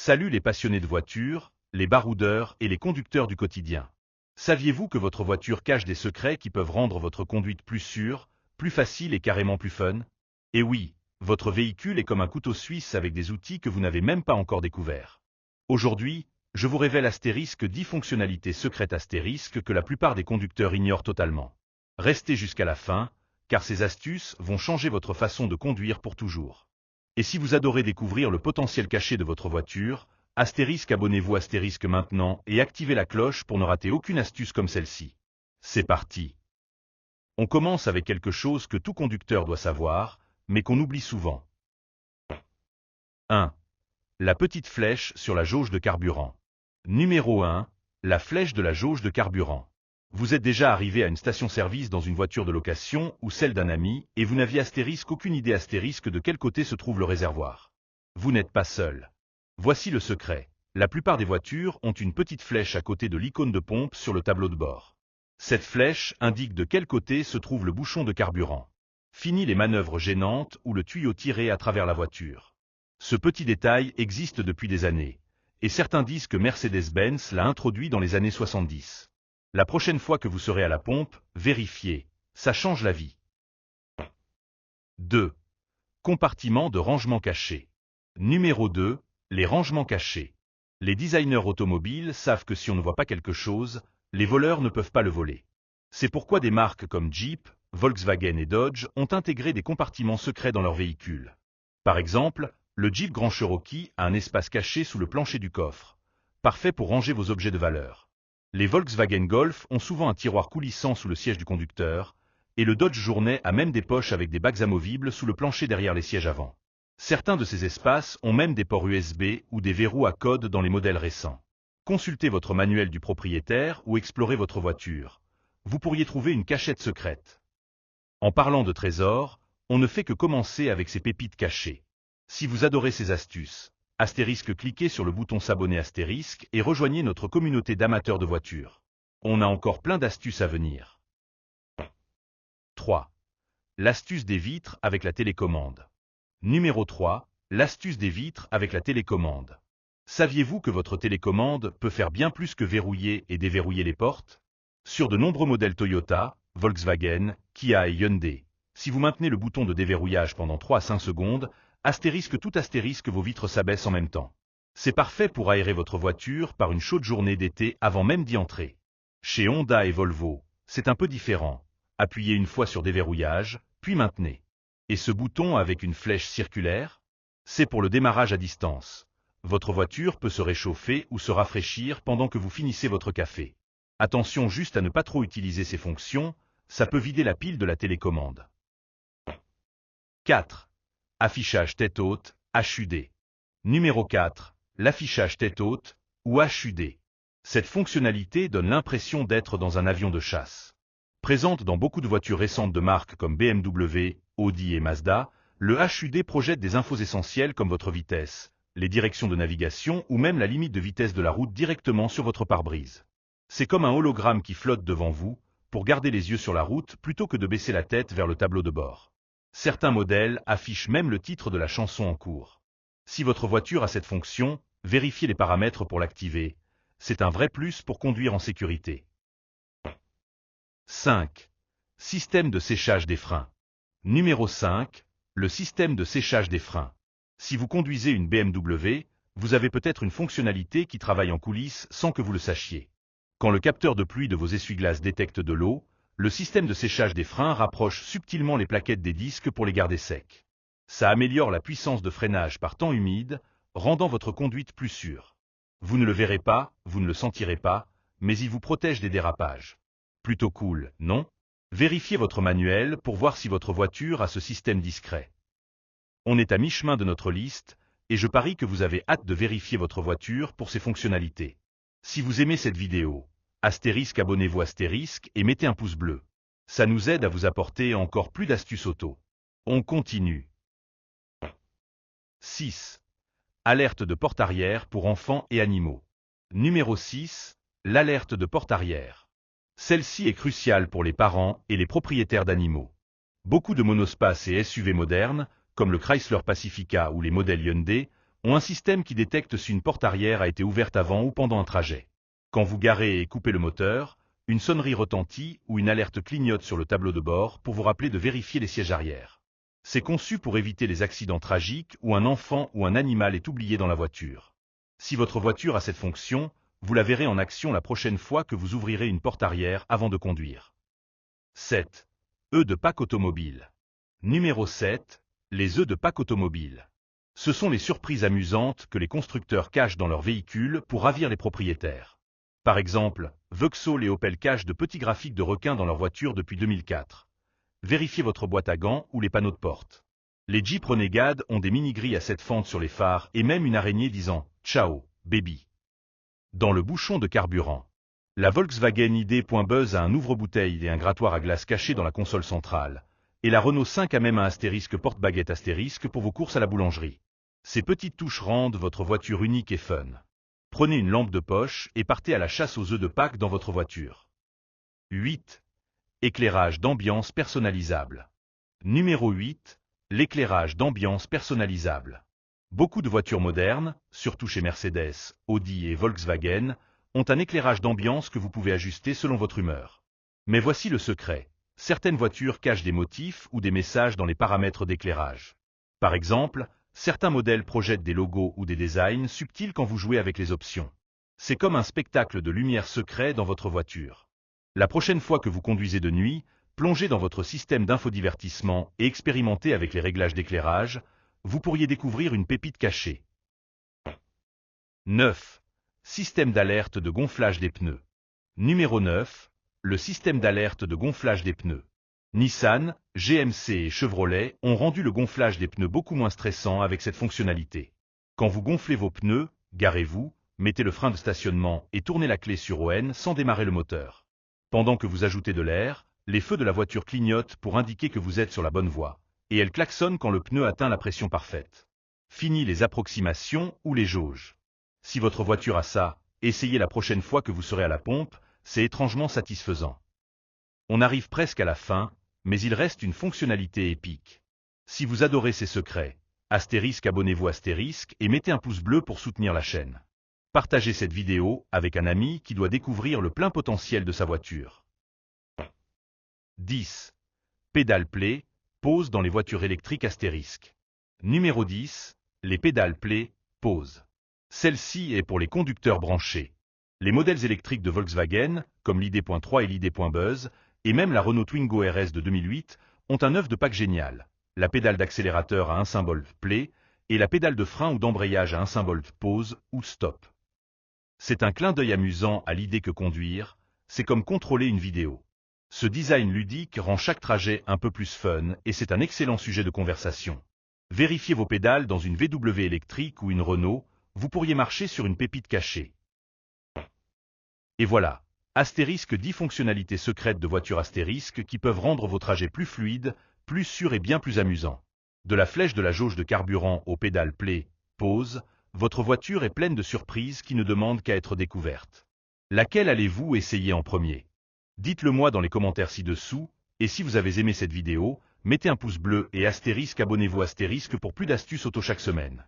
Salut les passionnés de voitures, les baroudeurs et les conducteurs du quotidien. Saviez-vous que votre voiture cache des secrets qui peuvent rendre votre conduite plus sûre, plus facile et carrément plus fun? Et oui, votre véhicule est comme un couteau suisse avec des outils que vous n'avez même pas encore découverts. Aujourd'hui, je vous révèle astérisque 10 fonctionnalités secrètes astérisque que la plupart des conducteurs ignorent totalement. Restez jusqu'à la fin, car ces astuces vont changer votre façon de conduire pour toujours. Et si vous adorez découvrir le potentiel caché de votre voiture, astérisque abonnez-vous astérisque maintenant et activez la cloche pour ne rater aucune astuce comme celle-ci. C'est parti. On commence avec quelque chose que tout conducteur doit savoir, mais qu'on oublie souvent. 1. La petite flèche sur la jauge de carburant. Numéro 1. La flèche de la jauge de carburant. Vous êtes déjà arrivé à une station-service dans une voiture de location ou celle d'un ami et vous n'aviez astérisque aucune idée astérisque de quel côté se trouve le réservoir. Vous n'êtes pas seul. Voici le secret. La plupart des voitures ont une petite flèche à côté de l'icône de pompe sur le tableau de bord. Cette flèche indique de quel côté se trouve le bouchon de carburant. Fini les manœuvres gênantes ou le tuyau tiré à travers la voiture. Ce petit détail existe depuis des années, et certains disent que Mercedes-Benz l'a introduit dans les années 70. La prochaine fois que vous serez à la pompe, vérifiez, ça change la vie. 2. Compartiment de rangement caché. Numéro 2. Les rangements cachés. Les designers automobiles savent que si on ne voit pas quelque chose, les voleurs ne peuvent pas le voler. C'est pourquoi des marques comme Jeep, Volkswagen et Dodge ont intégré des compartiments secrets dans leurs véhicules. Par exemple, le Jeep Grand Cherokee a un espace caché sous le plancher du coffre, parfait pour ranger vos objets de valeur. Les Volkswagen Golf ont souvent un tiroir coulissant sous le siège du conducteur, et le Dodge Journey a même des poches avec des bacs amovibles sous le plancher derrière les sièges avant. Certains de ces espaces ont même des ports USB ou des verrous à code dans les modèles récents. Consultez votre manuel du propriétaire ou explorez votre voiture. Vous pourriez trouver une cachette secrète. En parlant de trésors, on ne fait que commencer avec ces pépites cachées. Si vous adorez ces astuces, astérisque cliquez sur le bouton s'abonner astérisque et rejoignez notre communauté d'amateurs de voitures. On a encore plein d'astuces à venir. 3. L'astuce des vitres avec la télécommande. Numéro 3. L'astuce des vitres avec la télécommande. Saviez-vous que votre télécommande peut faire bien plus que verrouiller et déverrouiller les portes? Sur de nombreux modèles Toyota, Volkswagen, Kia et Hyundai, si vous maintenez le bouton de déverrouillage pendant 3 à 5 secondes, astérisque tout astérisque vos vitres s'abaissent en même temps. C'est parfait pour aérer votre voiture par une chaude journée d'été avant même d'y entrer. Chez Honda et Volvo, c'est un peu différent. Appuyez une fois sur déverrouillage, puis maintenez. Et ce bouton avec une flèche circulaire? C'est pour le démarrage à distance. Votre voiture peut se réchauffer ou se rafraîchir pendant que vous finissez votre café. Attention juste à ne pas trop utiliser ces fonctions, ça peut vider la pile de la télécommande. 4. Affichage tête haute, HUD. Numéro 4. L'affichage tête haute, ou HUD. Cette fonctionnalité donne l'impression d'être dans un avion de chasse. Présente dans beaucoup de voitures récentes de marques comme BMW, Audi et Mazda, le HUD projette des infos essentielles comme votre vitesse, les directions de navigation ou même la limite de vitesse de la route directement sur votre pare-brise. C'est comme un hologramme qui flotte devant vous, pour garder les yeux sur la route plutôt que de baisser la tête vers le tableau de bord. Certains modèles affichent même le titre de la chanson en cours. Si votre voiture a cette fonction, vérifiez les paramètres pour l'activer. C'est un vrai plus pour conduire en sécurité. 5. Système de séchage des freins. Numéro 5. Le système de séchage des freins. Si vous conduisez une BMW, vous avez peut-être une fonctionnalité qui travaille en coulisses sans que vous le sachiez. Quand le capteur de pluie de vos essuie-glaces détecte de l'eau, le système de séchage des freins rapproche subtilement les plaquettes des disques pour les garder secs. Ça améliore la puissance de freinage par temps humide, rendant votre conduite plus sûre. Vous ne le verrez pas, vous ne le sentirez pas, mais il vous protège des dérapages. Plutôt cool, non? Vérifiez votre manuel pour voir si votre voiture a ce système discret. On est à mi-chemin de notre liste, et je parie que vous avez hâte de vérifier votre voiture pour ses fonctionnalités. Si vous aimez cette vidéo, astérisque abonnez-vous astérisque et mettez un pouce bleu. Ça nous aide à vous apporter encore plus d'astuces auto. On continue. 6. Alerte de porte arrière pour enfants et animaux. Numéro 6. L'alerte de porte arrière. Celle-ci est cruciale pour les parents et les propriétaires d'animaux. Beaucoup de monospaces et SUV modernes, comme le Chrysler Pacifica ou les modèles Hyundai, ont un système qui détecte si une porte arrière a été ouverte avant ou pendant un trajet. Quand vous garez et coupez le moteur, une sonnerie retentit ou une alerte clignote sur le tableau de bord pour vous rappeler de vérifier les sièges arrière. C'est conçu pour éviter les accidents tragiques où un enfant ou un animal est oublié dans la voiture. Si votre voiture a cette fonction, vous la verrez en action la prochaine fois que vous ouvrirez une porte arrière avant de conduire. 7. Œufs de Pâques automobile. Numéro 7. Les œufs de Pâques automobile. Ce sont les surprises amusantes que les constructeurs cachent dans leurs véhicules pour ravir les propriétaires. Par exemple, Vauxhall et Opel cachent de petits graphiques de requins dans leurs voitures depuis 2004. Vérifiez votre boîte à gants ou les panneaux de porte. Les Jeep Renegade ont des mini-grilles à 7 fentes sur les phares et même une araignée disant « Ciao, baby ». Dans le bouchon de carburant. La Volkswagen ID.Buzz a un ouvre-bouteille et un grattoir à glace caché dans la console centrale. Et la Renault 5 a même un astérisque porte-baguette astérisque pour vos courses à la boulangerie. Ces petites touches rendent votre voiture unique et fun. Prenez une lampe de poche et partez à la chasse aux œufs de Pâques dans votre voiture. 8. Éclairage d'ambiance personnalisable. Numéro 8. L'éclairage d'ambiance personnalisable. Beaucoup de voitures modernes, surtout chez Mercedes, Audi et Volkswagen, ont un éclairage d'ambiance que vous pouvez ajuster selon votre humeur. Mais voici le secret. Certaines voitures cachent des motifs ou des messages dans les paramètres d'éclairage. Par exemple, certains modèles projettent des logos ou des designs subtils quand vous jouez avec les options. C'est comme un spectacle de lumière secret dans votre voiture. La prochaine fois que vous conduisez de nuit, plongez dans votre système d'infodivertissement et expérimentez avec les réglages d'éclairage, vous pourriez découvrir une pépite cachée. 9. Système d'alerte de gonflage des pneus. Numéro 9. Le système d'alerte de gonflage des pneus. Nissan, GMC et Chevrolet ont rendu le gonflage des pneus beaucoup moins stressant avec cette fonctionnalité. Quand vous gonflez vos pneus, garez-vous, mettez le frein de stationnement et tournez la clé sur ON sans démarrer le moteur. Pendant que vous ajoutez de l'air, les feux de la voiture clignotent pour indiquer que vous êtes sur la bonne voie, et elle klaxonne quand le pneu atteint la pression parfaite. Fini les approximations ou les jauges. Si votre voiture a ça, essayez la prochaine fois que vous serez à la pompe, c'est étrangement satisfaisant. On arrive presque à la fin, mais il reste une fonctionnalité épique. Si vous adorez ces secrets, abonnez-vous et mettez un pouce bleu pour soutenir la chaîne. Partagez cette vidéo avec un ami qui doit découvrir le plein potentiel de sa voiture. 10. Pédale play, pause dans les voitures électriques Numéro 10. Les pédales play, pause. Celle-ci est pour les conducteurs branchés. Les modèles électriques de Volkswagen, comme l'ID.3 et l'ID.Buzz, et même la Renault Twingo RS de 2008, ont un œuf de Pâques génial. La pédale d'accélérateur a un symbole play, et la pédale de frein ou d'embrayage a un symbole pause ou stop. C'est un clin d'œil amusant à l'idée que conduire, c'est comme contrôler une vidéo. Ce design ludique rend chaque trajet un peu plus fun et c'est un excellent sujet de conversation. Vérifiez vos pédales dans une VW électrique ou une Renault, vous pourriez marcher sur une pépite cachée. Et voilà, 10 fonctionnalités secrètes de voitures qui peuvent rendre vos trajets plus fluides, plus sûrs et bien plus amusants. De la flèche de la jauge de carburant aux pédales play, pause, votre voiture est pleine de surprises qui ne demandent qu'à être découvertes. Laquelle allez-vous essayer en premier? Dites-le moi dans les commentaires ci-dessous, et si vous avez aimé cette vidéo, mettez un pouce bleu et abonnez-vous pour plus d'astuces auto chaque semaine.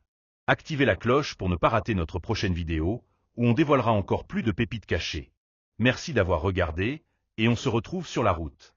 Activez la cloche pour ne pas rater notre prochaine vidéo, où on dévoilera encore plus de pépites cachées. Merci d'avoir regardé, et on se retrouve sur la route.